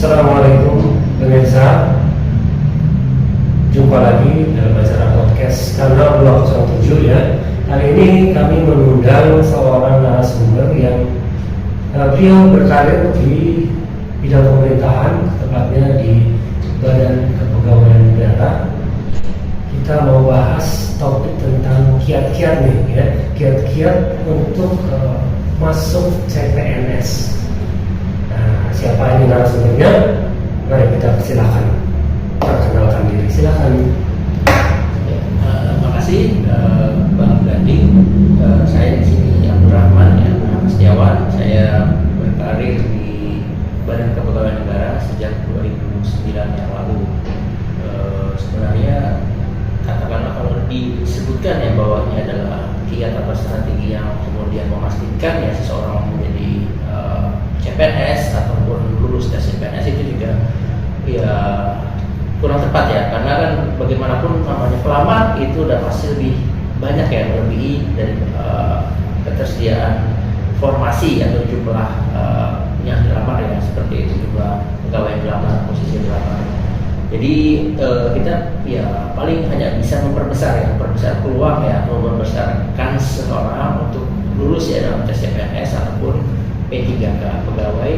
Assalamualaikum pemirsa, jumpa lagi dalam acara podcast Kanal 207 ya. Hari ini kami mengundang seorang narasumber yang beliau berkarir di bidang pemerintahan, tepatnya di Badan Kepegawaian Negara. Kita mau bahas topik tentang kiat-kiat nih ya, kiat-kiat untuk masuk CPNS. Nah, siapa ini narasumbernya? Mari kita silakan perkenalkan diri. Silakan. Terima kasih Bang Ganding. Saya di sini Abdurrahman ya, Setiawan. Saya berkarir di Badan Kepegawaian Negara sejak 2009 yang lalu. Sebenarnya katakanlah kalau disebutkan ya bawahnya adalah kiat atau strategi yang kemudian memastikan ya seseorang menjadi CPNS ataupun lulus tes CPNS itu juga ya kurang tepat ya, karena kan bagaimanapun namanya pelamar itu udah pasti lebih banyak ya, melebihi dari ketersediaan formasi atau jumlah yang dilamar ya, seperti itu jumlah pegawai yang dilamar, posisi yang dilamar. Jadi kita ya paling hanya bisa memperbesar peluang ya, atau memperbesar kans seseorang untuk lulus ya dalam tes CPNS ataupun P3K, pegawai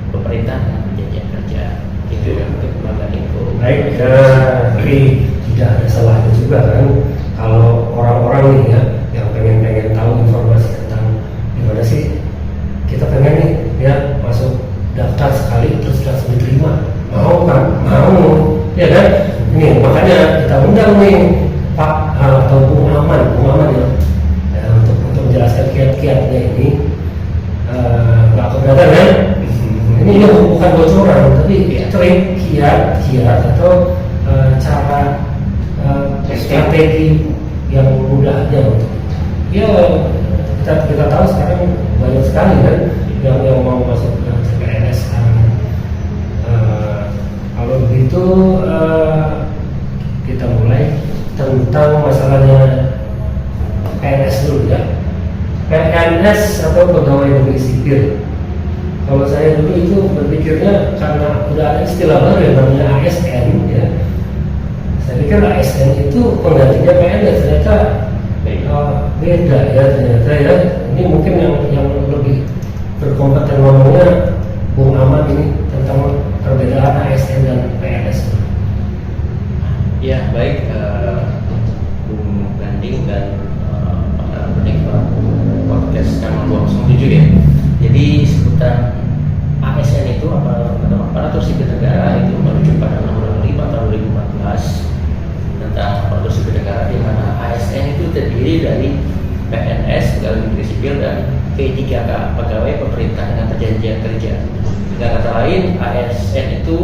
pemerintah dengan perjanjian kerja. Itu yang mungkin pelanggan info. Baik, tapi tidak ada salahnya juga kan kalau orang-orang nih ya yang pengen tahu informasi tentang gimana sih kita pengen nih ya masuk daftar sekali terus langsung diterima, mau kan? Mau ya kan? Nih makanya kita undang nih Pak atau Bung Aman ya, untuk menjelaskan kiat-kiatnya ini. Nggak keberatan kan? Ini bukan bocoran, tapi trik, kiat atau cara strategi yang mudahnya untuk ya kita tahu sekarang banyak sekali kan yang mau masuk ke CPNS sekarang. Kalau begitu kita mulai tentang masalahnya PNS dulu ya. PNS atau pegawai negeri sipil. Kalau saya dulu itu berpikirnya karena udah ada istilah baru yang namanya ASN ya. Saya pikir ASN itu penggantinya PNS, ternyata beda ya ternyata ya. Ini mungkin yang lebih berkompeten ngomongnya Bung Ahmad ini tentang perbedaan ASN dan PNS. Ya baik, Bung Ganding dan para penikmat podcast Kanal 207 ya. Jadi sebutan ASN itu aparatur sipil negara itu merujuk pada Undang-Undang 5 tahun 2014 tentang aparatur sipil negara, di mana ASN itu terdiri dari PNS pegawai negeri sipil dan P3K pegawai pemerintah dengan perjanjian kerja. Dengan kata lain, ASN itu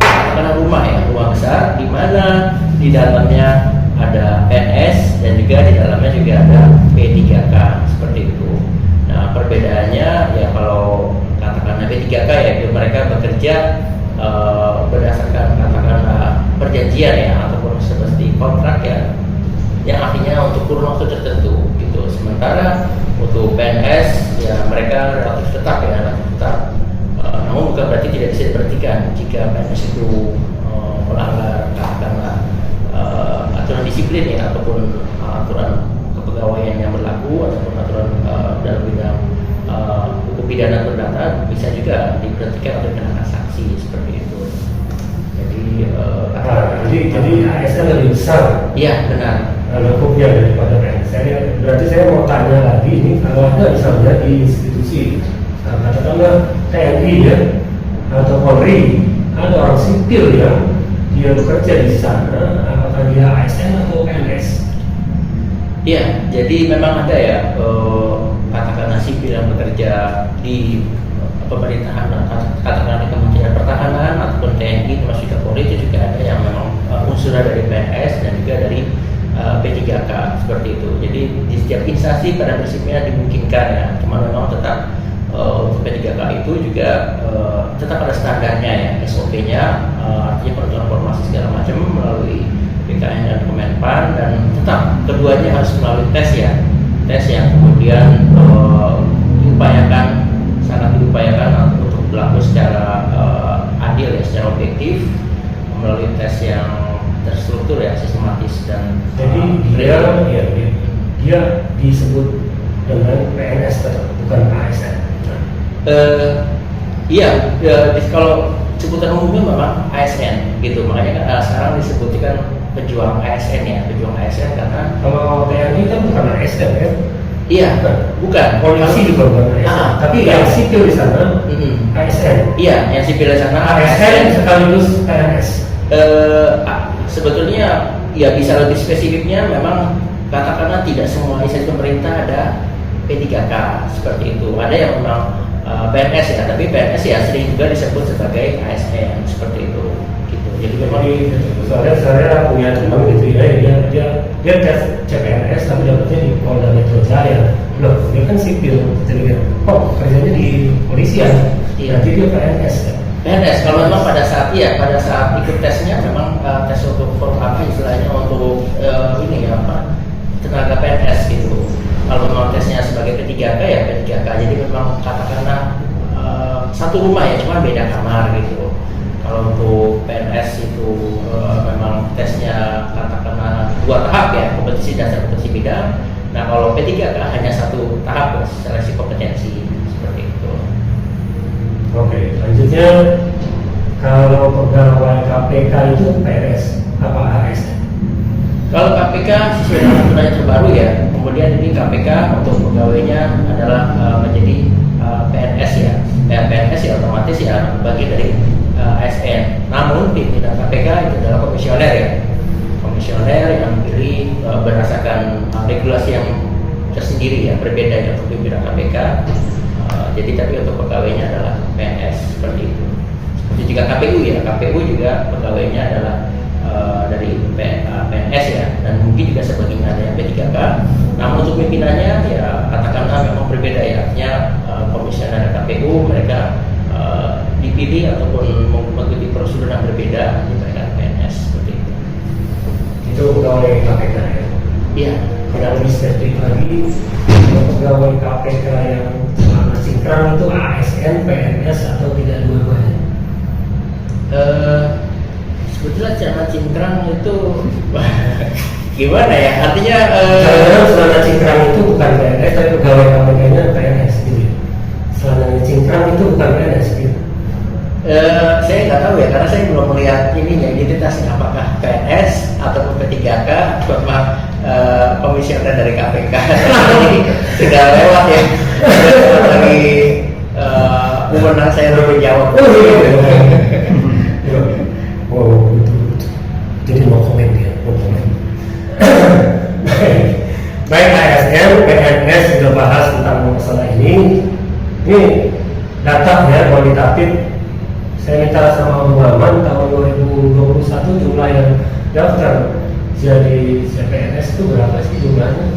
karena rumah besar di mana di dalamnya ada PNS dan juga di dalamnya juga ada P3K seperti itu. Nah perbedaannya ya kalau katakanlah P3K ya mereka bekerja berdasarkan katakanlah perjanjian ya ataupun seperti kontrak ya yang artinya untuk kurun waktu tertentu gitu. Sementara untuk PNS ya mereka relatif tetap. Namun bukan berarti tidak bisa diperhatikan jika PNS itu melanggar katakanlah aturan disiplin ya ataupun aturan kepegawaian yang berlaku ataupun aturan dalam bidang hukum pidana perdata, bisa juga diberhentikan atau dikenakan sanksi seperti itu. Jadi ASN lebih besar. Iya benar. Lingkupnya daripada PNS. Berarti saya mau tanya lagi ini, kalau ada misalnya di institusi katakanlah TNI ya atau Polri, ada orang sipil yang dia bekerja di sana, apakah dia ASN atau PNS? Iya, jadi memang ada ya katakanlah sipil yang bekerja di pemerintahan, katakanlah di Kementerian Pertahanan ataupun TNI termasuk Polri, itu juga ada yang memang unsurnya dari PNS dan juga dari P3K seperti itu. Jadi di setiap instansi pada prinsipnya dimungkinkan ya, cuma memang tetap untuk P3K itu juga tetap ada standarnya ya, SOP-nya, artinya peraturan formasi segala macam melalui BKN dan Kemenpan, dan tetap keduanya harus melalui tes yang kemudian sangat diupayakan untuk berlaku secara dan Jadi dia disebut dengan PNS tetap, bukan ASN. Iya, kalau sebutan umumnya memang ASN gitu, makanya kan sekarang disebutkan pejuang ASN ya, pejuang ASN karena Kalau TNI kan bukan ASN kan? iya, bukan Polisi juga bukan ASN, tapi bukan. yang sipil di sana ASN. Iya, yang sipil di sana ASN sekaligus PNS. Sebetulnya ya bisa lebih spesifiknya memang katakanlah tidak semua instansi pemerintah ada P3K seperti itu. Ada yang memang PNS ya, tapi PNS ya sering juga disebut sebagai ASN seperti itu. Gitu. Jadi memang Soalnya saya punya teman gitu ya, dia tes CPNS tapi dapetnya di Polda Metro Jaya. Loh, dia kan sipil, jadi dia, kerjanya di polisian, nanti dia PNS kan? PNS kalau memang pada saat ikut tesnya memang tes untuk istilahnya untuk ini ya tenaga PNS gitu. Kalau memang tesnya sebagai P3K ya P3K, jadi memang katakanlah satu rumah ya, cuma beda kamar gitu. Kalau untuk PNS itu memang tesnya katakanlah 2 tahap ya, kompetisi dasar kompetisi bidang. Nah kalau P3K hanya 1 tahap seleksi kompetensi seperti itu. Oke, lanjutnya kalau pegawai KPK itu PNS apa ASN? Kalau KPK sesuai dengan aturan terbaru ya, kemudian ini KPK untuk pegawainya adalah menjadi PNS ya. PNS ya otomatis ya bagian dari ASN. Namun pimpinan KPK itu adalah komisioner ya. Komisioner yang dipilih berdasarkan regulasi yang tersendiri ya, berbeda ya untuk pimpinan KPK. Jadi tapi untuk pegawainya adalah PNS seperti itu. Seperti juga KPU ya, KPU juga pegawainya adalah dari PNS ya, dan mungkin juga sebagian ada yang P3K. Namun untuk pimpinannya ya katakanlah memang berbeda ya, artinya komisioner KPU mereka dipilih ataupun mengikuti prosedur yang berbeda dibandingkan PNS seperti itu. Itu pegawai KPK ya? Iya. Tidak lebih spesifik lagi, pegawai KPK yang selama cingkrang itu ASN, PNS atau tidak dua-duanya? Sebetulnya celana cingkrang itu gimana ya? Artinya jangan celana cingkrang itu bukan PNS, tapi pegawai KPK-nya PNS gitu ya. Celana cingkrang itu bukan PNS gitu. Saya nggak tahu ya, karena saya belum melihat ininya identitasnya apakah PNS atau P3K atau komisioner dari KPK. Jadi sudah lewat ya. Lagi wewenang saya untuk menjawab. Wow, betul. Jadi mau komen dia, mau komen. Baik ASN, PNS sudah bahas tentang masalah ini. Ini data ya kualitatif. Saya minta sama Muhammad tahun 2021 jumlah yang daftar jadi CPNS itu berapa sih jumlahnya?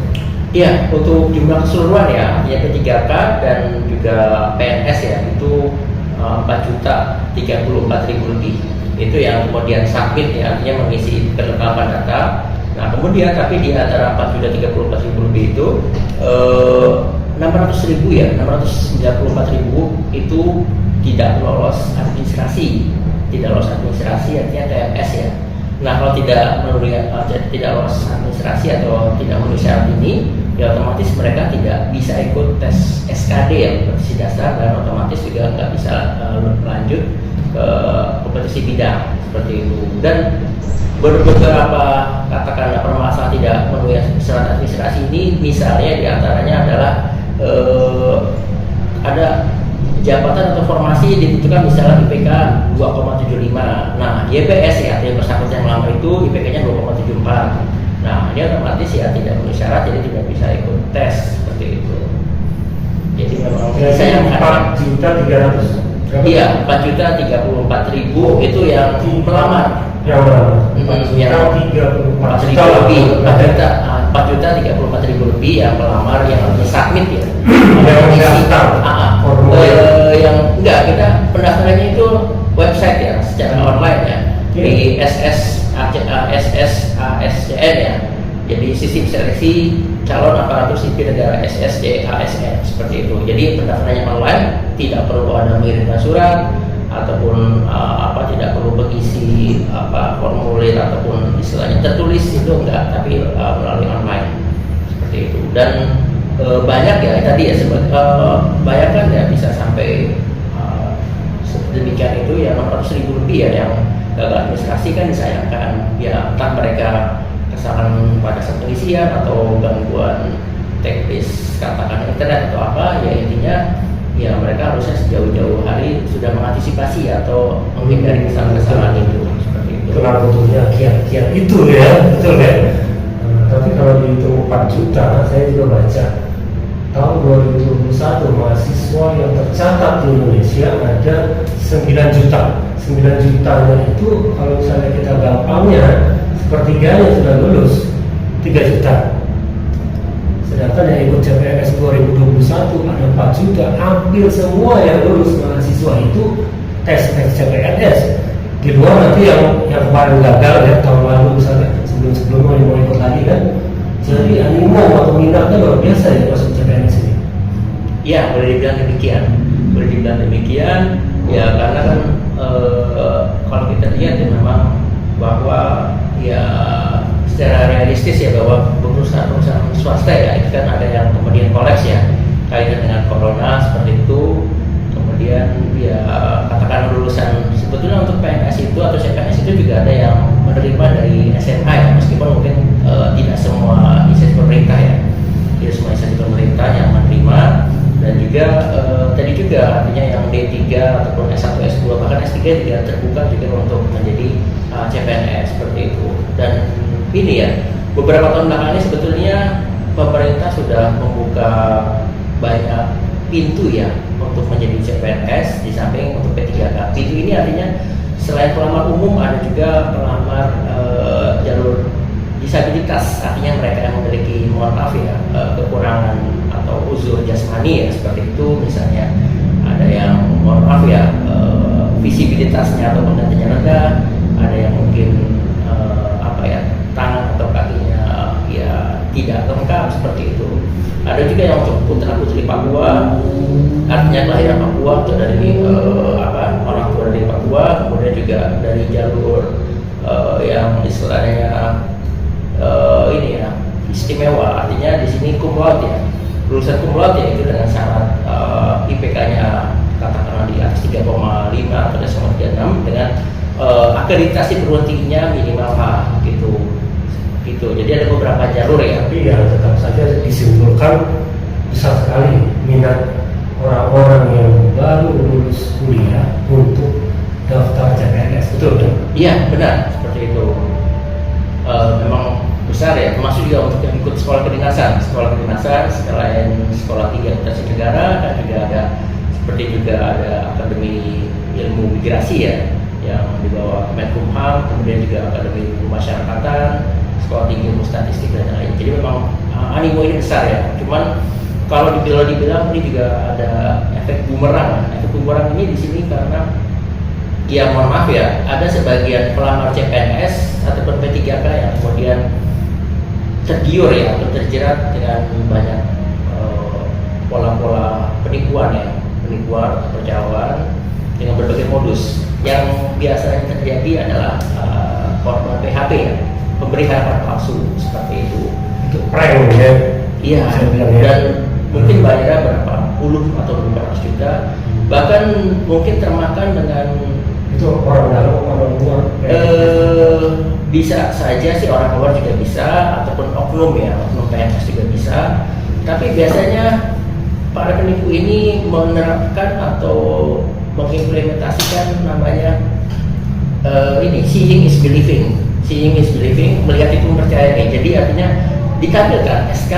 Iya, untuk jumlah keseluruhan ya, artinya P3K dan juga PNS ya itu 4.034.000 lebih. Itu yang kemudian submit ya, artinya mengisi kelengkapan data. Nah kemudian tapi di antara 4.034.000 lebih itu 600.000 ya, 694.000 itu tidak lolos administrasi, artinya TMS ya. Nah kalau tidak lolos administrasi atau tidak memenuhi syarat ini, ya otomatis mereka tidak bisa ikut tes SKD ya, kompetisi dasar, dan otomatis juga nggak bisa lanjut ke kompetisi bidang seperti itu. Dan beberapa katakanlah permasalahan tidak memenuhi syarat administrasi ini, misalnya diantaranya adalah ada jabatan atau formasi ditentukan misalnya IPK 2,75. Nah, YPS ya, yang bersangkutan yang melamar itu IPK-nya 2,74. Nah, ini otomatis ya tidak memenuhi syarat, jadi tidak bisa ikut tes seperti itu. Jadi memang saya 4.300.000. Iya, 4.034.000 itu yang melamar. Yang berapa? 4.034.000 lebih, 4.034.000 lebih yang melamar, yang submit ya. Yang daftar. Yang enggak, kita pendaftarannya itu website ya, secara online ya, di SSASCN ya. Jadi sistem seleksi calon aparatur sipil negara SSCASN seperti itu. Jadi pendaftarannya online, tidak perlu ada mengirimkan surat, ataupun tidak perlu mengisi formulir ataupun istilahnya tertulis itu enggak, tapi melalui online seperti itu. Dan banyak ya tadi ya bayangkan ya bisa sampai demikian itu ya 600.000 lebih ya yang gagal administrasi. Kan disayangkan ya, entah mereka kesalahan pada saat pengisian atau gangguan teknis katakan internet atau apa ya, intinya ya mereka harusnya sejauh-jauh hari sudah mengantisipasi atau menghindari kesalahan-kesalahan itu seperti itu. Kenapa butuhnya kiat-kiat itu ya, betul ya. Tapi kalau dihitung 4 juta, saya juga baca tahun 2021 mahasiswa yang tercatat di Indonesia ada 9 juta. 9 jutanya itu kalau misalnya kita gampangnya sepertiganya sudah lulus 3 juta. Sedangkan yang ikut CPNS 2021 ada 4 juta, hampir semua yang lulus mahasiswa itu tes CPNS. Di luar nanti yang kemarin gagal ya tahun lalu misalnya, sebelumnya mau ikut lagi kan. Jadi animo atau minatnya luar biasa ya masuk CPNS ini. Ya, boleh dibilang demikian. Ya karena kan kalau kita lihat ya memang bahwa ya secara realistis ya bahwa perusahaan swasta ya itu kan ada yang kemudian kolaps ya kaitan dengan corona seperti itu. Kemudian ya katakan lulusan sebetulnya untuk PNS itu atau CPNS itu juga ada yang menerima dari SMA ya, meskipun mungkin tidak semua instansi pemerintah ya, tidak semua instansi pemerintah yang menerima. Dan juga tadi juga artinya yang D3 ataupun S1, S2 bahkan S3 juga terbuka juga untuk menjadi CPNS seperti itu. Dan ini ya beberapa tahun belakangan ini sebetulnya pemerintah sudah membuka banyak pintu ya untuk menjadi CPNS di samping untuk P3K. Pintu ini artinya selain pelamar umum ada juga pelamar jalur disabilitas, artinya mereka yang memiliki mohon maaf ya kekurangan atau uzur jasmani ya seperti itu, misalnya ada yang mohon maaf ya visibilitasnya atau pendengarannya rendah, ada yang mungkin tangan atau kakinya ya tidak lengkap seperti itu. Ada juga yang untuk putra putri Papua, artinya kelahiran Papua atau dari orang tua dari Papua, kemudian juga dari jalur yang istilahnya ini ya istimewa, artinya di sini cum laude ya, lulusan cum laude ya itu dengan syarat IPK-nya katakanlah di atas 3,5 atau 3,36 dengan akreditasi perguruan tingginya minimal H gitu. Jadi ada beberapa jalur ya. Tapi ya tetap saja disimpulkan besar sekali minat orang-orang yang baru lulus kuliah untuk daftar CPNS, betul kan? Iya benar seperti itu. Memang besar ya, termasuk juga untuk yang ikut sekolah kedinasan selain sekolah tinggi akuntansi negara, dan juga ada seperti juga ada akademi ilmu migrasi ya yang di bawah Kemenkumham, kemudian juga akademi ilmu masyarakatan, sekolah tinggi ilmu statistik dan lain. Jadi memang animo ini besar ya. Cuman kalau dibilang ini juga ada efek bumerang. Efek bumerang ini di sini karena ya mohon maaf ya, ada sebagian pelamar CPNS ataupun P3K yang kemudian tergiur ya atau terjerat dengan banyak pola-pola penipuan atau percayaan dengan berbagai modus. Yang biasanya terjadi adalah korban PHP ya, pemberi harapan palsu seperti itu. Itu prank ya. Iya. Dan mungkin bayarnya berapa puluh atau berapa ratus juta, bahkan mungkin termakan dengan itu orang dalam orang luar. Bisa saja sih orang luar juga bisa, ataupun oknum PNS juga bisa. Tapi biasanya para penipu ini menerapkan atau mengimplementasikan namanya seeing is believing, melihat itu mempercayai. Jadi artinya ditampilkan SK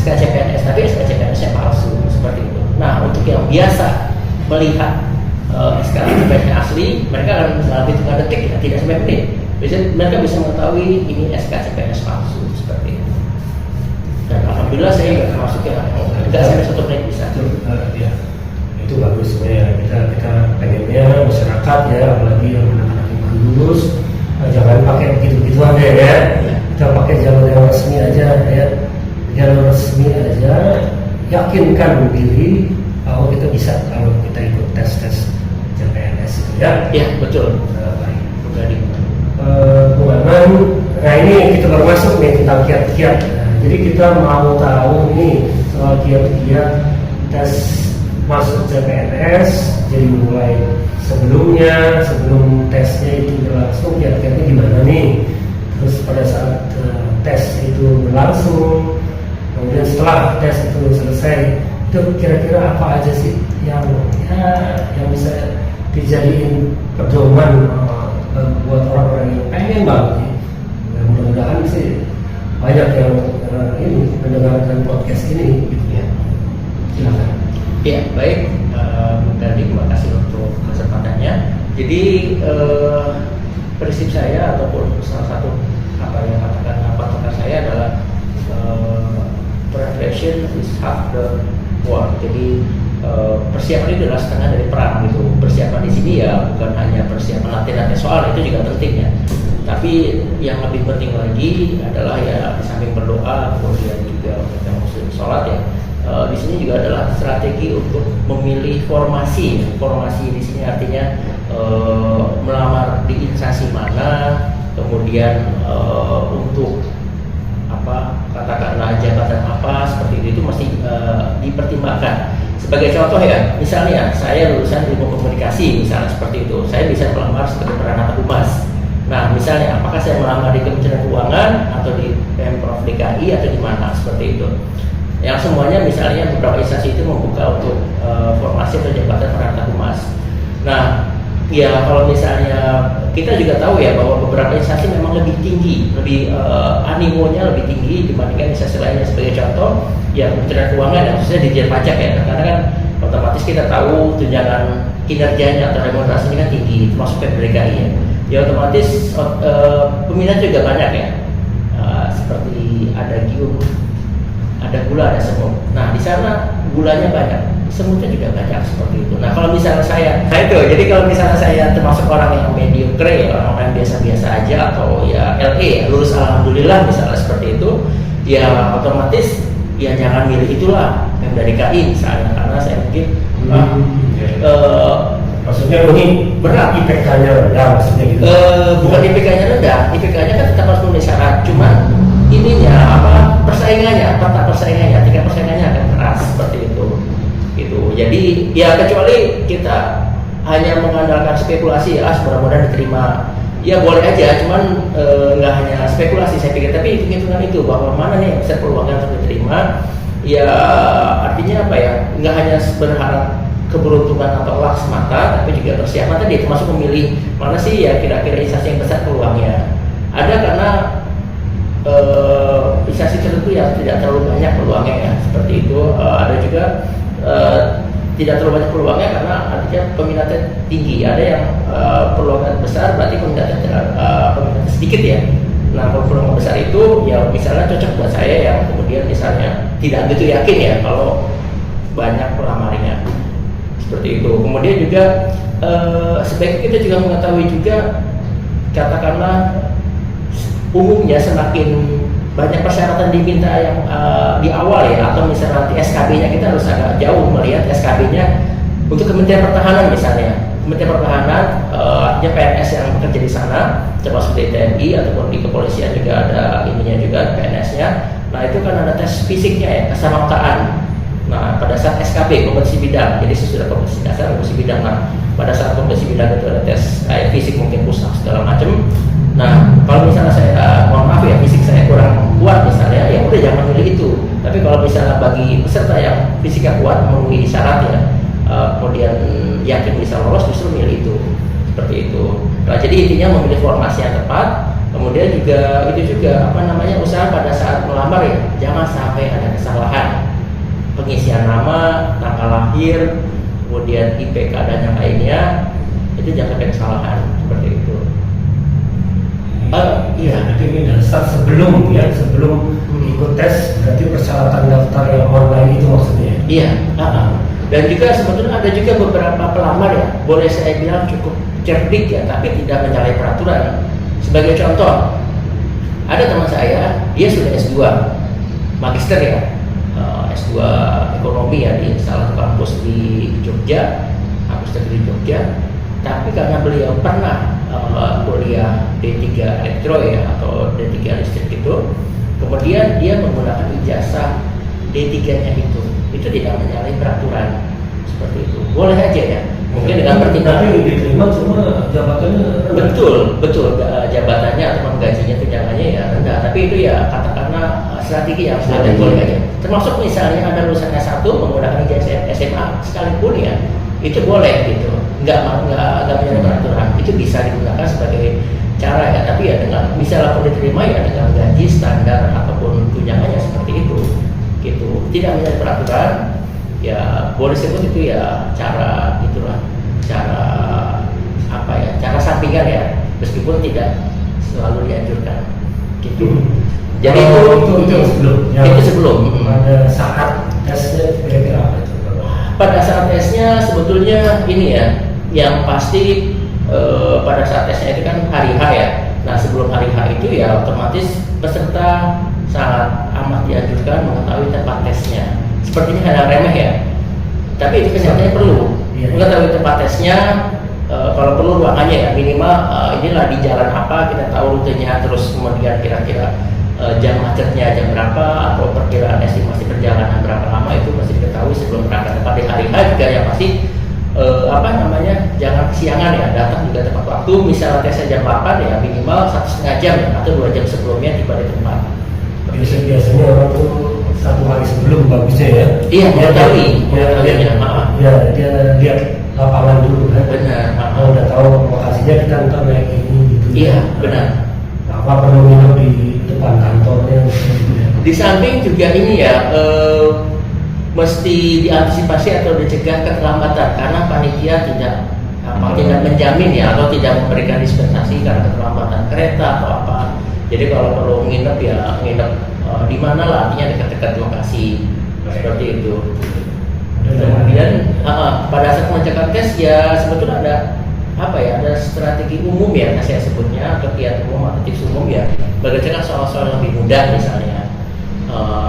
CPNS, tapi SK CPNS-nya palsu seperti itu. Nah, untuk yang biasa melihat SK CPNS asli, mereka akan dalam hitungan detik ya, tidak sampai menit. Biasanya mereka bisa mengetahui ini SK CPNS palsu seperti itu. Dan alhamdulillah saya nggak termasuk yang nggak sampai 1 menit bisa. Ya. Itu bagus sebenarnya, kita pengennya masyarakat ya, apalagi yang anak-anak yang baru lulus jangan pakai begitu-begitu aja ya. Kita pakai jalur yang resmi aja ya, jalur resmi aja, yakinkan diri bahwa kita bisa kalau kita ikut tes CPNS podcast itu ya. Iya, betul. Baik. Jadi Bung Arman, nah ini kita baru masuk nih tentang kiat-kiat. Nah, jadi kita mau tahu nih soal kiat-kiat tes masuk CPNS. Jadi mulai sebelum tesnya itu berlangsung, kiat-kiatnya gimana nih? Terus pada saat tes itu berlangsung, kemudian setelah tes itu selesai, itu kira-kira apa aja sih yang bisa dijadiin pedoman buat orang-orang yang pengen banget nih. Ya, mudah-mudahan sih banyak yang ini mendengarkan podcast ini gitu ya. Silakan. ya, baik, Bung Dandi, terima kasih untuk kesempatannya. Jadi prinsip saya ataupun salah satu patokan saya adalah preparation is half the war. Jadi persiapan itu adalah setengah dari perang gitu. Persiapan di sini ya bukan hanya persiapan latihan soal, itu juga penting ya. Tapi yang lebih penting lagi adalah ya di samping berdoa, kemudian juga kita muslim sholat ya. Di sini juga adalah strategi untuk memilih formasi. Formasi di sini artinya melamar di instansi mana, kemudian untuk katakanlah jabatan apa seperti itu mesti dipertimbangkan. Sebagai contoh ya, misalnya saya lulusan ilmu komunikasi misalnya seperti itu, saya bisa melamar sebagai peranata humas. Nah, misalnya apakah saya melamar di Kementerian Keuangan atau di Pemprov DKI atau di mana seperti itu? Yang semuanya misalnya beberapa instansi itu membuka untuk formasi atau jabatan peranata humas. Nah, ya kalau misalnya kita juga tahu ya bahwa beberapa instansi memang lebih tinggi, lebih animonya lebih tinggi dibandingkan instansi lainnya. Sebagai contoh, ya Kementerian Keuangan yang khususnya Dirjen Pajak ya, karena kan otomatis kita tahu tunjangan kinerjanya atau remunerasinya kan tinggi, termasuk PPDKI ya. Ya otomatis peminat juga banyak ya, seperti ada gium, ada gula, ada semut. Nah di sana gulanya banyak, semutnya juga banyak seperti itu. Nah kalau misalnya jadi kalau misalnya saya termasuk orang yang mediocre ya, orang yang biasa-biasa aja atau ya LE, lulus alhamdulillah misalnya seperti itu, ya otomatis ya jangan milih itulah Pemda DKI misalnya, karena saya mungkin maksudnya ini berat IPK-nya rendah maksudnya gitu. Bukan IPK-nya rendah, IPK-nya kan tetap harus memenuhi syarat, cuman ininya tingkat persaingannya akan keras seperti itu gitu. Jadi ya kecuali kita hanya mengandalkan spekulasi ya mudah-mudahan diterima, ya boleh aja, cuman nggak hanya spekulasi saya pikir, tapi hitung-hitungan itu bahwa mana nih yang bisa peluangnya untuk diterima. Ya artinya apa ya, nggak hanya berharap keberuntungan atau luck semata, tapi juga persiapan tadi, termasuk memilih mana sih ya kira-kira instansi yang besar peluangnya. Ada karena instansi tertentu yang tidak terlalu banyak peluangnya ya, seperti itu. Ada juga tidak terlalu banyak peluangnya karena artinya peminatnya tinggi. Ada yang peluangnya besar, berarti peminatnya sedikit ya. Nah kalau peluang besar itu ya misalnya cocok buat saya yang kemudian misalnya tidak begitu yakin ya kalau banyak pelamarnya seperti itu. Kemudian juga sebaiknya kita juga mengetahui juga, katakanlah umumnya semakin banyak persyaratan diminta yang di awal ya, atau misalnya nanti SKB-nya kita harus agak jauh melihat SKB-nya untuk Kementerian Pertahanan misalnya. Kementerian Pertahanan artinya PNS yang bekerja di sana, termasuk di TNI ataupun di kepolisian juga ada ininya juga PNS-nya. Nah itu kan ada tes fisiknya ya, kesamaptaan. Nah pada saat SKB kompetisi bidang, jadi sesudah kompetisi dasar kompetisi bidang. Nah pada saat kompetisi bidang itu ada tes kayak fisik mungkin push-up segala macam. Nah kalau misalnya saya mohon maaf ya fisik saya kurang kuat misalnya, ya udah jangan milih itu. Tapi kalau misalnya bagi peserta yang fisiknya kuat memenuhi syarat ya, kemudian yakin bisa lolos, justru milih itu seperti itu. Nah jadi intinya memilih formasi yang tepat. Kemudian juga itu juga usaha pada saat melamar ya, jangan sampai ada kesalahan pengisian nama, tanggal lahir, kemudian IPK dan yang lainnya, itu jangan sampai kesalahan seperti itu. Iya, jadi ini dasar sebelum ikut tes, berarti persyaratan daftar yang online itu maksudnya. Iya. Dan juga sebetulnya ada juga beberapa pelamar ya, boleh saya bilang cukup cerdik ya, tapi tidak menyalahi peraturan. Sebagai contoh, ada teman saya, dia sudah S2, magister ya, S2 ekonomi ya di salah satu kampus di Jogja, kampus negeri Jogja. Tapi karena beliau pernah kuliah D3 elektro ya atau D3 listrik itu, kemudian dia menggunakan ijazah D3-nya itu tidak menyalahi peraturan seperti itu. Boleh aja ya. Mungkin dengan pertimbangan tapi diterima cuma jabatannya rendah. betul jabatannya atau gajinya tunjangannya ya rendah, tapi itu ya katakanlah strategi yang ada, boleh aja. Termasuk misalnya ada lulusan S1 menggunakan ijazah SMA sekalipun ya, itu boleh gitu, nggak menyalahi peraturan, itu bisa digunakan sebagai cara ya. Tapi ya dengan misalnya pun diterima ya dengan gaji standar ataupun tunjangannya seperti itu gitu, tidak menyalahi peraturan ya, boleh sebut itu ya cara itulah, cara apa ya, cara sampingan ya, meskipun tidak selalu dianjurkan gitu. Jadi itu sebelum pada saat tesnya kira-kira apa itu? Pada saat tesnya sebetulnya ini ya, yang pasti pada saat tesnya itu kan hari H ya. Nah sebelum hari H itu ya otomatis peserta sangat amat dianjurkan mengetahui tempat tesnya. Sepertinya hal yang remeh ya, tapi itu kenyataannya perlu mengetahui tempat tesnya. Kalau perlu ruangannya ya, minimal inilah di jalan apa, kita tahu rutenya, terus kemudian kira-kira jam macetnya jam berapa, atau perkiraan estimasi perjalanan berapa lama, itu masih diketahui sebelum berangkat. Pada hari H juga yang pasti jangan kesiangan ya, datang juga tepat waktu. Misalnya tesnya jam 8 ya, minimal 1,5 jam ya, atau 2 jam sebelumnya tiba di tempat. Biasanya orang tuh 1 hari sebelum bagusnya ya. Iya, mengetahui. Ya, dia lihat lapangan dulu kan. Benar. Kalau udah tahu lokasinya kita ntar naik ini gitu. Iya, benar. Apa perlu nginep di depan kantornya gitu ya. Di samping juga ini ya, mesti diantisipasi atau dicegah keterlambatan, karena panitia tidak menjamin ya, atau tidak memberikan dispensasi karena keterlambatan kereta atau apa. Jadi kalau perlu nginep ya nginep di mana lah, artinya dekat-dekat lokasi seperti itu. Kemudian pada saat mengerjakan tes ya sebetulnya ada strategi umum ya, saya sebutnya, atau kiat umum atau tips umum ya, mengerjakan soal-soal yang lebih mudah misalnya,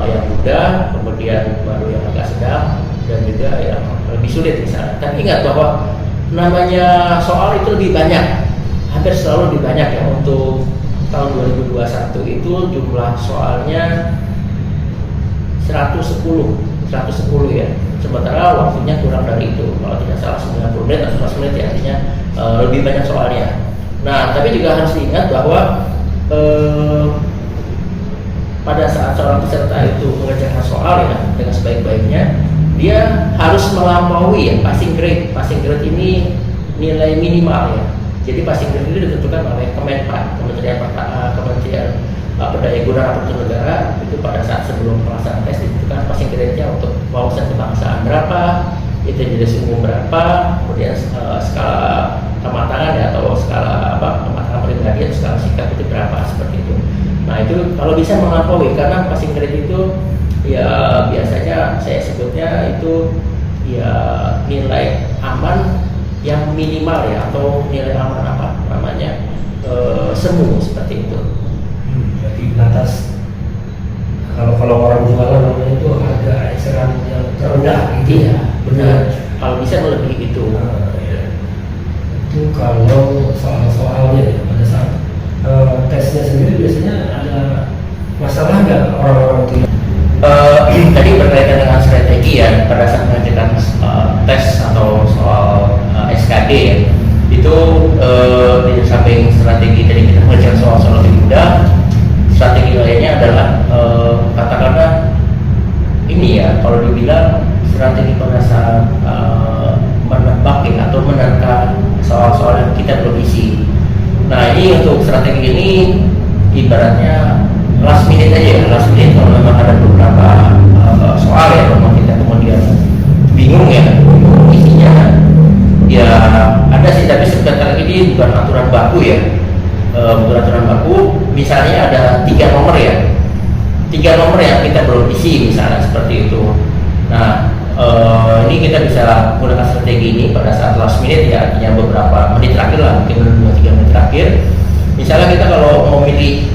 yang mudah, kemudian baru yang agak sedang, dan juga yang lebih sulit misalnya. Tapi ingat bahwa namanya soal itu lebih banyak, hampir selalu lebih banyak ya. Untuk tahun 2021 itu jumlah soalnya 110 ya, sementara waktunya kurang dari itu, kalau tidak salah 90 menit atau 100 menit ya, artinya lebih banyak soalnya. Nah tapi juga harus diingat bahwa pada saat seorang peserta itu mengerjakan soal ya dengan sebaik-baiknya, dia harus melampaui ya passing grade. Passing grade ini nilai minimal ya. Jadi passing grade itu ditentukan oleh Kemenpan, Kementerian Perdayagunaan Aparatur Negara. Itu pada saat sebelum pelaksanaan tes ditentukan passing grade-nya untuk wawasan kebangsaan berapa, itu jenis umum berapa, kemudian skala kematangan ya, atau skala kematangan pribadi atau skala sikap itu berapa, seperti itu. Nah itu kalau bisa melampaui, karena passing grade itu ya biasanya saya sebutnya itu ya nilai aman yang minimal ya, atau nilai aman semu seperti itu. Jadi batas kalau orang jualan namanya itu harga eceran yang terendah gitu. Iya benar. Kalau bisa melebihi itu. Ya. Itu kalau soal-soalnya ya, pada saat tesnya sendiri biasanya ada masalah nggak orang-orang itu? Tadi berkaitan dengan strategi ya, pada saat mengerjakan tes atau soal SKD ya, itu di samping strategi tadi kita mengerjakan soal-soal lebih mudah, strategi lainnya adalah katakanlah ini ya, kalau dibilang strategi pada saat menebak ya, atau menerka soal-soal yang kita belum isi. Nah ini untuk strategi ini ibaratnya last minute aja ya, last minute kalau memang ada beberapa soal ya, memang kita kemudian bingung ya isinya ya, ada sih, tapi sebentar ini bukan aturan baku ya, bukan aturan baku. Misalnya ada 3 nomor ya, 3 nomor yang kita belum isi misalnya seperti itu. Nah ini kita bisa menggunakan strategi ini pada saat last minute ya, artinya beberapa menit terakhir lah, mungkin 2-3 menit terakhir. Misalnya kita kalau mau milih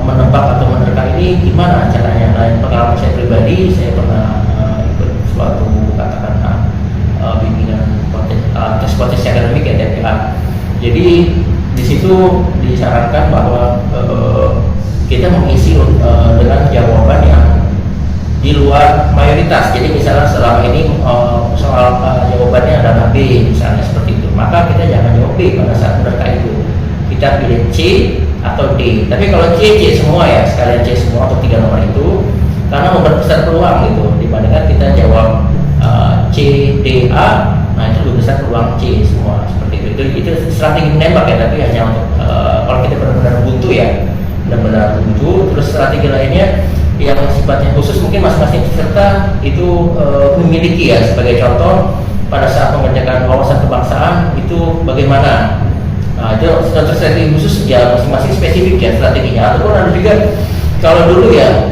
menebak atau menerka ini gimana caranya? Nah, pengalaman saya pribadi, saya pernah ikut suatu katakanlah bimbingan tes potensi akademik ya TPA. Jadi di situ disarankan bahwa kita mengisi dengan jawaban yang di luar mayoritas. Jadi misalnya selama ini soal jawabannya adalah B misalnya seperti itu, maka kita jangan jawab B pada saat mereka itu. Kita pilih C atau D. Tapi kalau C semua ya, sekalian C semua atau 3 nomor itu, karena memperbesar peluang gitu dibandingkan kita jawab C, D, A. Nah itu lebih besar peluang C semua seperti itu. Itu strategi menembak ya, tapi hanya untuk kalau kita benar-benar buntu ya, benar-benar buntu. Terus strategi lainnya yang sifatnya khusus mungkin masing-masing peserta itu memiliki ya. Sebagai contoh, pada saat mengerjakan wawasan kebangsaan itu bagaimana? Nah itu strategi khusus ya, masing-masing spesifik ya strateginya. Ataupun ada juga kalau dulu ya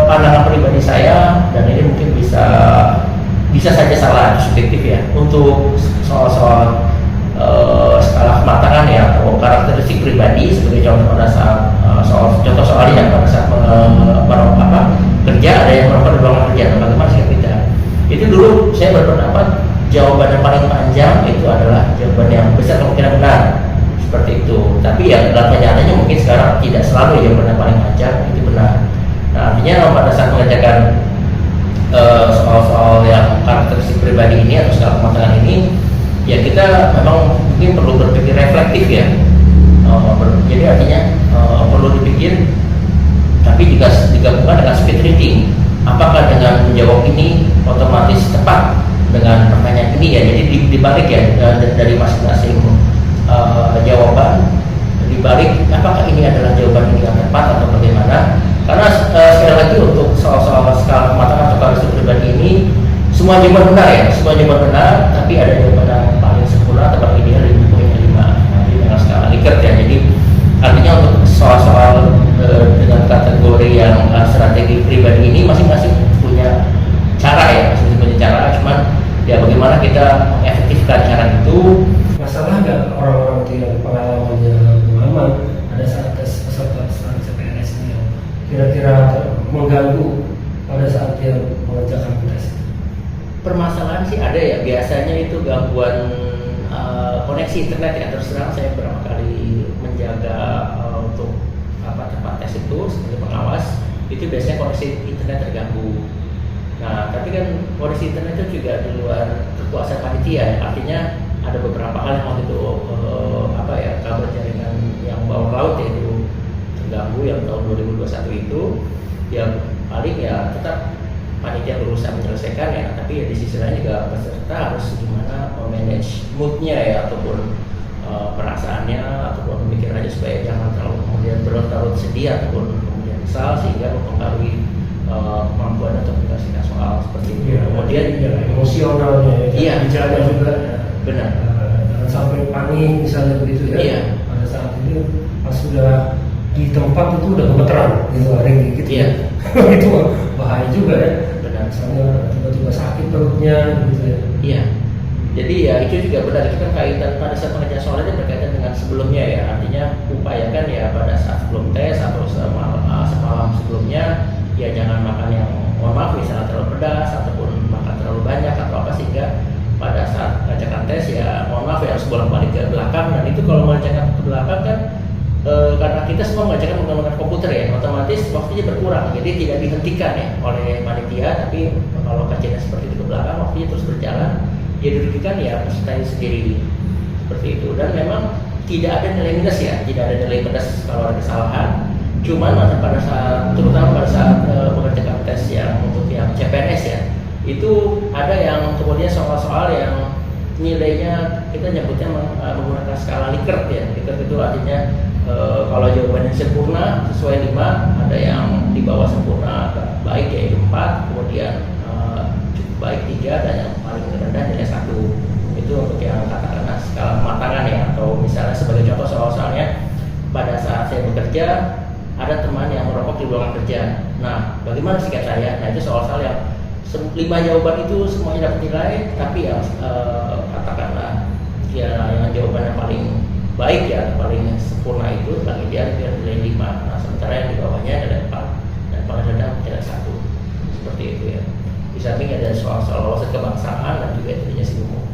pandangan pribadi saya, dan ini mungkin bisa saja salah, subjektif ya, untuk soal skala kematangan ya atau karakteristik pribadi. Sebagai contoh pada saat contoh soalnya pada saat kerja, ada yang melakukan ruangan kerja, bagaimana sikap kita. Itu dulu saya berpendapat jawaban yang paling panjang itu adalah jawaban yang besar kemungkinan benar seperti itu. Tapi ya dalam kenyataannya mungkin sekarang tidak selalu jawaban yang paling panjang itu benar. Nah artinya pada saat mengerjakan soal-soal yang karakteristik pribadi ini atau skala kematangan ini, ya kita memang mungkin perlu berpikir reflektif ya. Jadi artinya perlu dipikir, tapi juga digabungkan dengan speed reading. Apakah dengan menjawab ini otomatis tepat dengan pertanyaan ini ya? Jadi dibalik ya dari masing-masing jawaban, dibalik apakah ini adalah jawaban ini yang tepat atau bagaimana? Karena sekali lagi untuk soal-soal skala kematangan atau karakteristik pribadi ini, semua jawaban benar ya, semua jawaban benar, tapi ada jawaban yang paling sempurna atau paling ideal di poinnya 5. Nah, ini dengan skala Likert ya. Jadi artinya untuk soal-soal dengan kategori yang strategi pribadi ini masing-masing punya cara ya, masing-masing punya cara. Cuman ya bagaimana kita mengefektifkan cara itu. Masalah nggak orang-orang itu yang pengalamannya lama ada saat tes peserta CPNS ini yang kira-kira mengganggu pada saat dia mengerjakan tes? Permasalahan sih ada ya, biasanya itu gangguan koneksi internet ya. Terus terang saya beberapa kali menjaga untuk tempat tes itu sebagai pengawas, itu biasanya koneksi internet terganggu. Nah tapi kan koneksi internet itu juga di luar kekuasaan panitia, artinya ada beberapa hal yang waktu itu kabel jaringan yang bawah laut yaitu terganggu yang tahun 2021 itu, yang paling ya tetap panitia berusaha menyelesaikan ya, tapi ya di sisi lain juga peserta harus gimana manage moodnya ya, ataupun perasaannya, ataupun pemikirannya supaya jangan terlalu kemudian berlarut sedih ataupun kemudian kesal sehingga mempengaruhi kemampuan untuk menyelesaikan soal seperti itu. Ya, kemudian ya, emosionalnya, iya, bicara juga ya. Benar. Jangan sampai panik misalnya begitu ya. Iya. Pada saat ini pas sudah di tempat itu udah gemeteran gitu, ada gitu. Iya. Itu bahaya juga ya. Benar. Misalnya tiba-tiba sakit perutnya gitu ya. Iya. Jadi ya itu juga benar, itu kan kaitan pada saat pengerjaan soal itu berkaitan dengan sebelumnya ya. Artinya upayakan ya pada saat sebelum tes atau semalam sebelumnya ya jangan makan yang mohon maaf misalnya terlalu pedas ataupun makan terlalu banyak atau apa, sehingga pada saat mengerjakan tes ya mohon maaf ya harus bolak-balik ke belakang. Dan itu kalau mengerjakan ke belakang kan karena kita semua mengerjakan menggunakan komputer ya, otomatis waktunya berkurang, jadi tidak dihentikan ya oleh panitia. Tapi kalau kerjanya seperti itu ke belakang, waktunya terus berjalan, ya dirugikan ya peserta sendiri seperti itu. Dan memang tidak ada nilai minus ya, tidak ada nilai pedas kalau ada kesalahan. Cuman pada saat, terutama pada saat mengerjakan tes yang untuk yang CPNS ya, itu ada yang kemudian soal-soal yang nilainya kita nyebutnya menggunakan skala Likert ya. Likert itu artinya kalau jawabannya sempurna sesuai 5, ada yang di bawah sempurna baik yaitu 4, kemudian cukup baik 3, dan yang paling rendah nilai 1. Itu untuk yang katakanlah skala kematangan ya. Atau misalnya sebagai contoh soal-soalnya, pada saat saya bekerja ada teman yang merokok di ruangan kerja. Nah, bagaimana sikap saya? Nah, itu soal-soal yang 5 jawaban itu semuanya dapat nilai, tapi yang katakanlah ya yang jawaban yang paling baik ya, paling sempurna itu bagi dia nilai 5. Nah, sementara yang di bawahnya nilai 4 dan paling rendah nilai 1. Seperti itu ya. Di Di samping ada soal-soal wawasan kebangsaan dan juga intelijensi umum.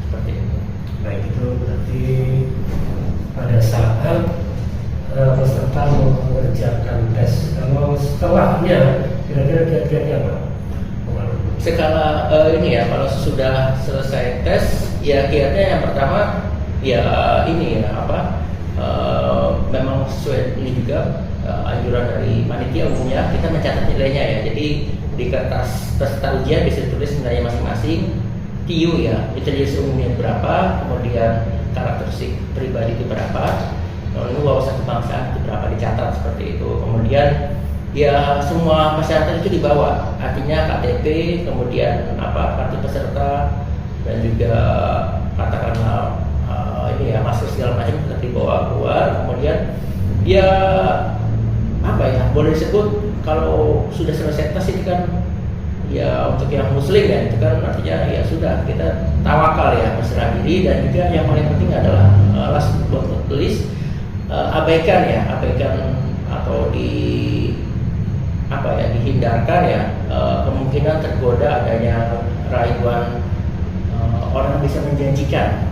Seperti itu. Baik, itu berarti pada saat peserta mengerjakan tes. Kalau setelahnya kira-kira kiat-kiatnya apa? Skala ini ya, kalau sudah selesai tes ya kiatnya yang pertama ya ini ya memang sesuai ini juga anjuran dari panitia umumnya kita mencatat nilainya ya. Jadi di kertas peserta ujian bisa ditulis nilainya masing-masing, TU ya, intelijensi umumnya berapa, kemudian karakteristik pribadi itu berapa, lalu wawasan kebangsaan itu berapa, dicatat seperti itu. Kemudian ya semua persyaratan itu dibawa, artinya KTP, kemudian kartu peserta, dan juga katakanlah ini ya masker segala macam tetap dibawa keluar. Kemudian ya boleh disebut kalau sudah selesai tes ini kan ya untuk yang muslim ya itu kan artinya ya sudah kita tawakal ya, berserah diri. Dan juga yang paling penting adalah last but not least abaikan atau dihindarkan ya kemungkinan tergoda adanya rayuan orang bisa menjanjikan.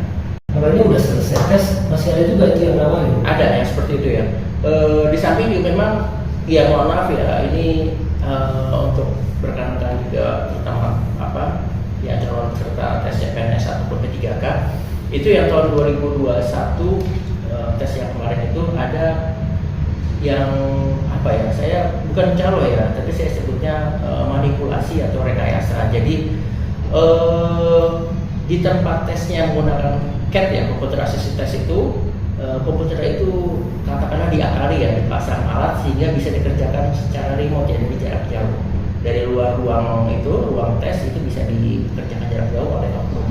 Kalau ini udah selesai tes, masih ada juga itu yang nawarin? Ada yang seperti itu ya. Di samping juga memang ya mohon maaf ya, ini untuk berkenaan juga terutama ya calon peserta tes CPNS ataupun P3K itu yang tahun 2021 tes yang kemarin itu ada yang saya bukan calo ya, tapi saya sebutnya manipulasi atau rekayasa. Jadi di tempat tesnya menggunakan CAT ya, komputer assisted test itu, komputer itu katakanlah diakali ya, dipasang alat sehingga bisa dikerjakan secara remote ya, dari jarak jauh. Dari luar ruang tes itu bisa dikerjakan jarak jauh oleh oknum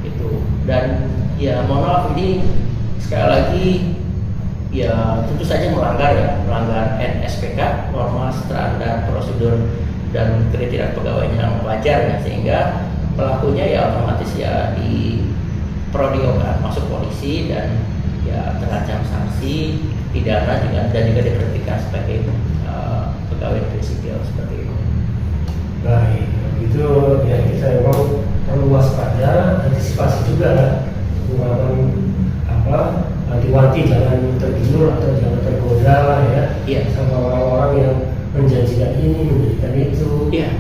itu. Dan ya mohon maaf, ini sekali lagi ya tentu saja melanggar NSPK, norma standar prosedur dan kriteria pegawai yang wajar ya, sehingga pelakunya ya otomatis ya di prodiokan masuk polisi dan ya terancam sanksi pidana dan juga diberhentikan sebagai pegawai negeri sipil seperti itu. Baik, itu ya kita memang perlu waspada, antisipasi juga lah, wanti-wanti jangan tergiur atau jangan tergoda lah ya, sama orang-orang yang menjanjikan ini, menjanjikan itu. Iya.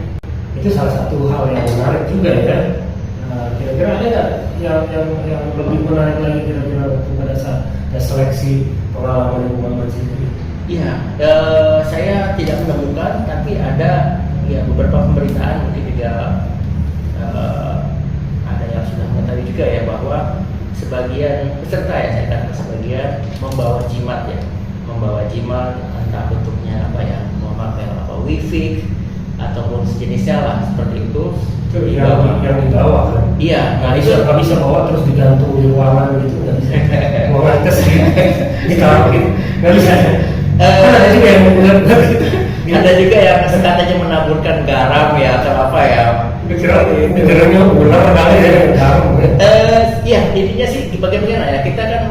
Itu salah satu hal yang menarik juga ya. Kira-kira ada nggak yang lebih menarik lagi kira-kira pada saat seleksi pengalaman Muhammad sendiri? Iya, saya tidak menemukan, tapi ada ya beberapa pemberitaan mungkin juga ada yang sudah mengetahui juga ya, bahwa sebagian peserta ya, saya katakan sebagian membawa jimat entah bentuknya memakai wifi ataupun sejenisnya lah seperti itu. Yang dibawa kan? Iya, nah itu nggak bisa bawa terus digantung di ruangan gitu, nggak bisa. Ruangan tes ditaruh gitu, nggak bisa. Kan ada juga yang benar-benar gitu. Ada juga yang katanya menaburkan garam ya atau apa ya. Pikirannya benar kali ya garam. Iya, intinya sih bagaimana ya, kita kan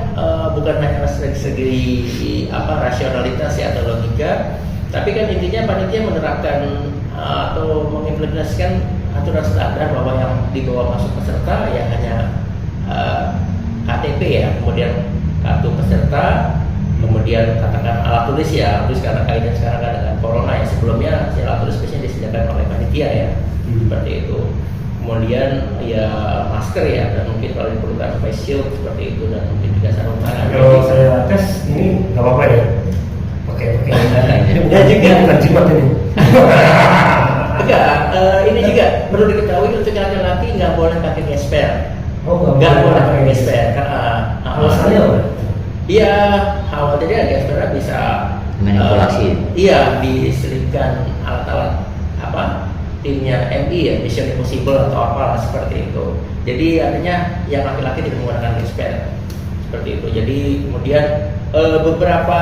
bukan hanya segi rasionalitas ya atau logika, tapi kan intinya panitia menerapkan atau mengimplementasikan aturan standar bahwa yang dibawa masuk peserta ya hanya KTP ya, kemudian kartu peserta, kemudian katakan alat tulis ya, terus karena kaitan sekarang dengan corona ya, sebelumnya alat tulis biasanya disediakan oleh panitia ya, seperti itu. Kemudian ya masker ya, dan mungkin kalau diperlukan face shield seperti itu, dan mungkin juga sarung tangan. Kalau saya tes ini nggak apa-apa ya, pakai. Dan juga bukan jimat ini. Enggak, ini juga perlu diketahui untuk laki-laki nggak boleh pakai gesper. Nggak boleh pakai gesper. Alasannya apa? Iya, khawatirnya gesper bisa manipulasi. Iya, diselipkan alat-alat timnya MI ya, Mission Impossible atau apa seperti itu. Jadi artinya yang laki-laki tidak menggunakan gesper seperti itu. Jadi kemudian beberapa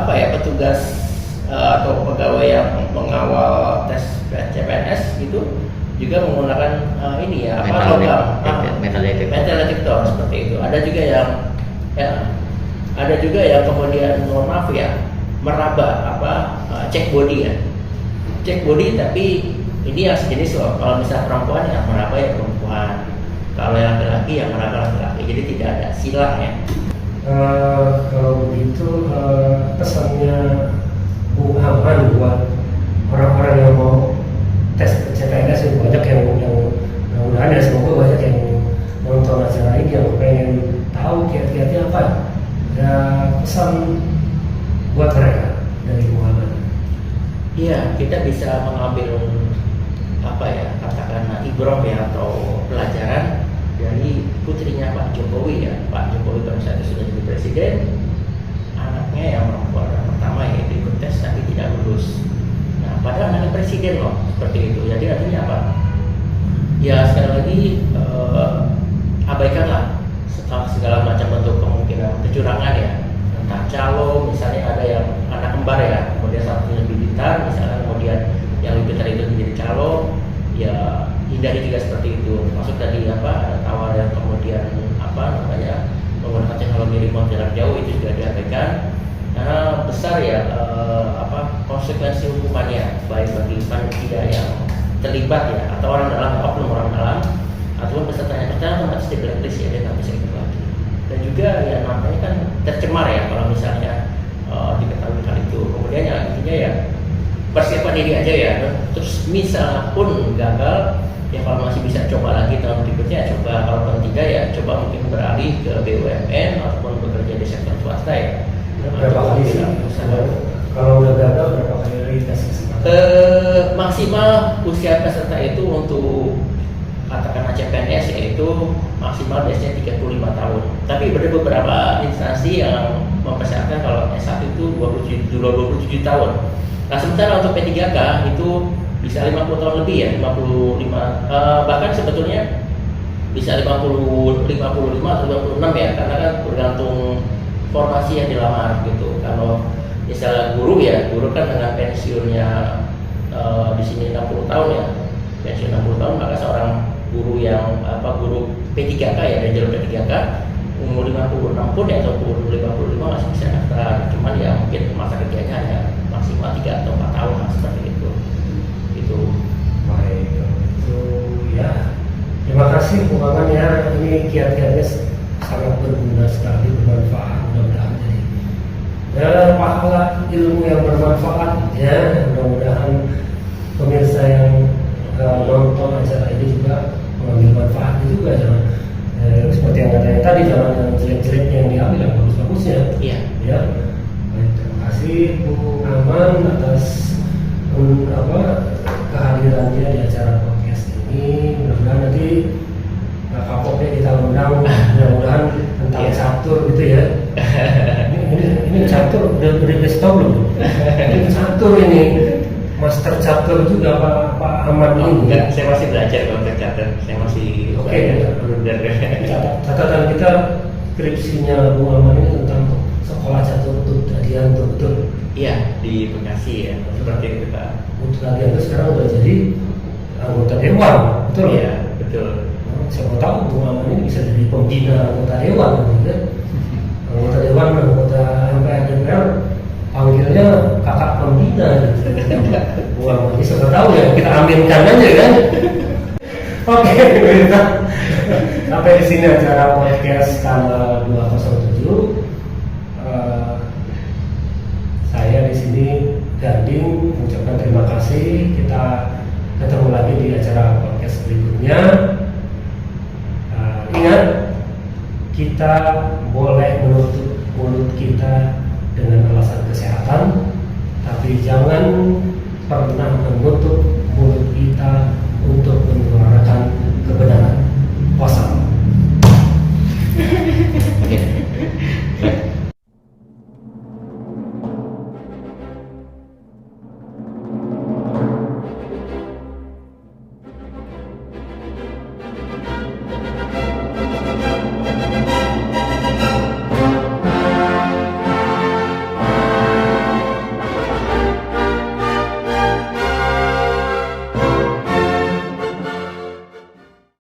petugas atau pegawai yang mengawal tes CPNS itu juga menggunakan metal detektor seperti itu. Ada juga yang kemudian mohon maaf ya, meraba cek body ya, cek body tapi Ini yang sejenis loh. Kalau misalnya perempuan yang meraba ya perempuan, kalau yang laki-laki yang meraba laki-laki. Jadi tidak ada silah ya. Kalau begitu pesannya Bung Aman buat orang-orang yang mau tes CPNS, banyak yang mudah-mudahan ya, semoga banyak yang nonton acara ini yang pengen tahu kiat-kiatnya apa. Ada pesan buat mereka dari Bung Aman. Iya, kita bisa mengambil apa ya, katakanlah ibrah ya, atau pelajaran dari putrinya Pak Jokowi ya. Pak Jokowi pada saat itu sudah jadi presiden, anaknya yang perempuan yang pertama yaitu ikut tes tapi tidak lulus. Nah, padahal anaknya presiden loh, seperti itu. Jadi artinya apa? Ya sekali lagi abaikanlah segala macam bentuk kemungkinan kecurangan ya. Entah calo, misalnya ada yang anak kembar ya, kemudian satunya lebih pintar, misalnya kemudian yang lebih pintar itu menjadi calo, ya hindari juga seperti itu. Masuk tadi apa, ada tawaran kemudian apa namanya menggunakan teknologi remote jarak jauh, itu juga diabaikan karena besar ya konsekuensi hukumannya, baik bagi panitia yang terlibat ya, atau orang dalam, oknum orang dalam, ataupun pesertanya otomatis di blacklist ya, dia nggak bisa ikut lagi. Dan juga ya namanya kan tercemar ya kalau misalnya diketahui hal itu. Kemudian ya intinya ya persiapan diri aja ya. Terus misal pun gagal, ya kalau masih bisa coba lagi tahun berikutnya, coba. Kalau tahun 3 ya coba mungkin beralih ke BUMN ataupun bekerja di sektor swasta ya. Berapa kali sih? Kalau udah gagal berapa kali tes kesempatan? Maksimal usia peserta itu untuk katakanlah CPNS yaitu maksimal biasanya 35 tahun. Tapi ada beberapa instansi yang mempersyaratkan kalau S1 itu 27 tahun. Nah sementara untuk P3K itu bisa 50 tahun lebih ya, 55 bahkan sebetulnya bisa 55 atau 56 ya, karena kan tergantung formasi yang dilamar gitu. Kalau misalnya guru ya, guru kan dengan pensiunnya di sini 60 tahun ya, pensiun 60 tahun, maka seorang guru yang guru P3K ya, dari jalur P3K umur 56 pun ya, ataupun 55 masih bisa daftar. Cuman ya mungkin masa kerjanya hanya maksimal 3 atau 4 tahun lah, seperti itu. Itu. Baik, itu ya. Terima kasih Bung Aman ya. Ini kiat-kiatnya sangat berguna sekali, bermanfaat. Mudah-mudahan jadi pahala ilmu yang bermanfaat ya. Mudah-mudahan pemirsa yang nonton acara ini juga mengambil manfaatnya juga, jangan seperti yang katanya tadi, jangan yang jelek-jeleknya yang diambil, yang bagus-bagusnya. Iya. Ya. Baik, terima kasih Bung Aman atas kehadirannya di acara podcast ini. Mudah-mudahan nanti kapoknya kita undang, mudah-mudahan tentang catur gitu ya. Ini catur udah kasih tau belum? Ini catur ini. Master catur juga Pak Aman ini. Enggak, saya masih belajar kalau catur. Saya masih belajar. Catatan kita skripsinya Bung Aman ini tentang sekolah catur Adianto, betul? Iya, di Bekasi ya, seperti itu Pak. Untuk Adianto sekarang udah jadi anggota dewan, betul? Iya, betul. Siapa tahu Bung Aman ini bisa jadi pembina anggota dewan, gitu. Anggota dewan, anggota MPR DPR, panggilnya kakak pembina. Bung Aman ini siapa tahu ya, kita aminkan aja kan. Oke, sampai di sini acara podcast tanggal 207. Saya di sini Gading mengucapkan terima kasih. Kita ketemu lagi di acara podcast berikutnya. Ingat, kita boleh menutup mulut kita dengan alasan kesehatan, tapi jangan pernah menutup mulut kita untuk menyuarakan kebenaran. Wassalam.